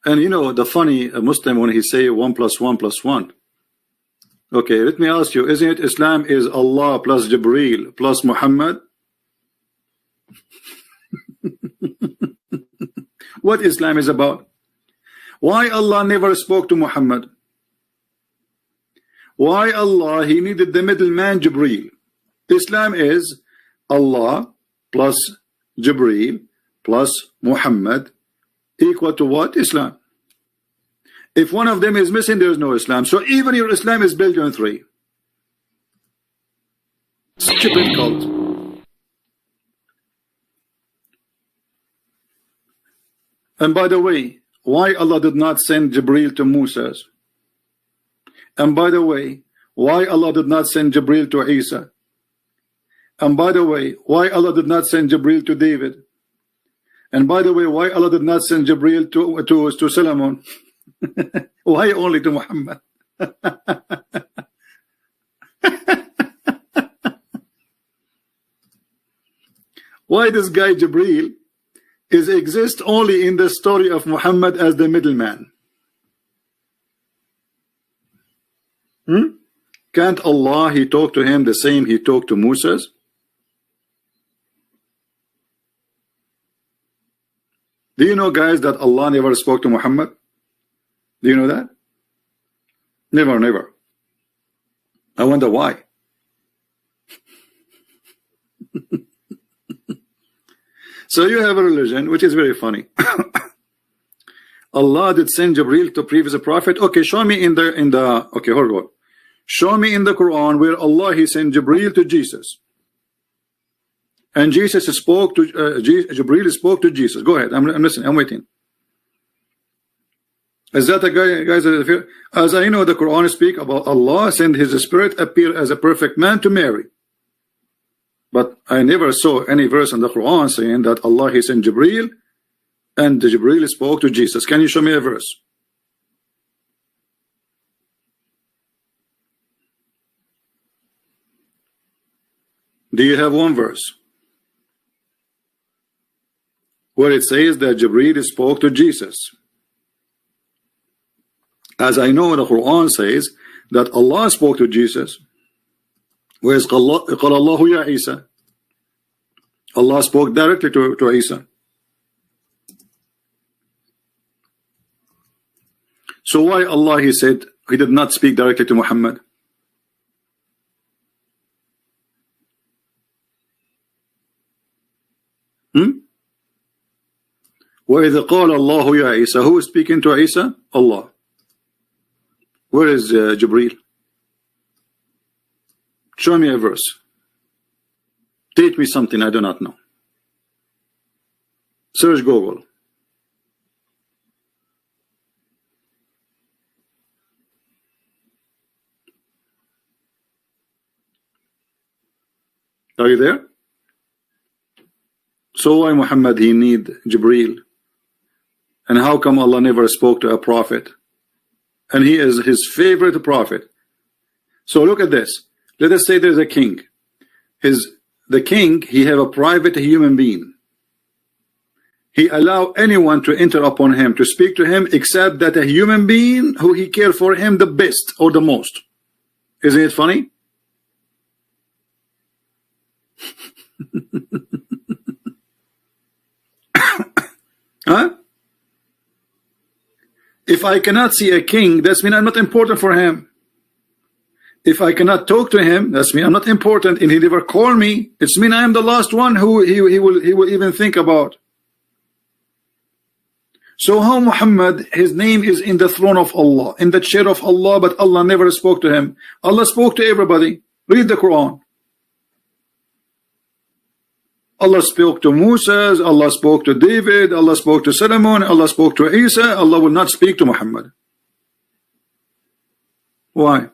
And you know the funny Muslim when he say 1 + 1 + 1. Okay, let me ask you, isn't it Islam is Allah plus Jibreel plus Muhammad? What Islam is about? Why Allah never spoke to Muhammad? Why Allah he needed the middleman Jibreel? Islam is Allah plus Jibreel plus Muhammad equal to what? Islam. If one of them is missing, there is no Islam. So even your Islam is built on 3. Stupid cult. And by the way, why Allah did not send Jibreel to Moses? And by the way, why Allah did not send Jibreel to Isa? And by the way, why Allah did not send Jibreel to David? And by the way, why Allah did not send Jibreel to Solomon? Why only to Muhammad? Why this guy Jibreel exists only in the story of Muhammad as the middleman? Can't Allah he talked to him the same he talked to Moses? Do you know, guys, that Allah never spoke to Muhammad? Do you know that? Never, never. I wonder why. So you have a religion which is very funny. Allah did send Jibreel to previous prophet. Okay, show me in the okay, hold on. Show me in the Quran where Allah he sent Jibreel to Jesus. And Jesus spoke to Jibreel spoke to Jesus. Go ahead. I'm listening. I'm waiting. Is that a guy, guys? As I know, the Quran speak about Allah send His Spirit appear as a perfect man to Mary. But I never saw any verse in the Quran saying that Allah he sent Jibreel and Jibreel spoke to Jesus. Can you show me a verse? Do you have one verse where it says that Jibreel spoke to Jesus? As I know, the Quran says that Allah spoke to Jesus. Whereas قال الله يا عيسى, Allah spoke directly to Isa. So why Allah he said he did not speak directly to Muhammad? وإذ قال الله يا عيسى, who is speaking to Isa? Allah. Where is Jibreel? Show me a verse. Teach me something I do not know. Search Google. Are you there? So why Muhammad he need Jibreel? And how come Allah never spoke to a prophet? And he is his favorite prophet. So look at this. Let us say there's a king. The king, he have a private human being. He allow anyone to enter upon him, to speak to him, except that a human being who he care for him the best or the most. Isn't it funny? Huh? If I cannot see a king, that's mean I'm not important for him. If I cannot talk to him, that's mean I'm not important, and he never call me. It's mean I am the last one who he will even think about. So how Muhammad, his name is in the throne of Allah, in the chair of Allah, but Allah never spoke to him. Allah spoke to everybody. Read the Quran. Allah spoke to Moses, Allah spoke to David, Allah spoke to Solomon, Allah spoke to Isa. Allah will not speak to Muhammad. Why?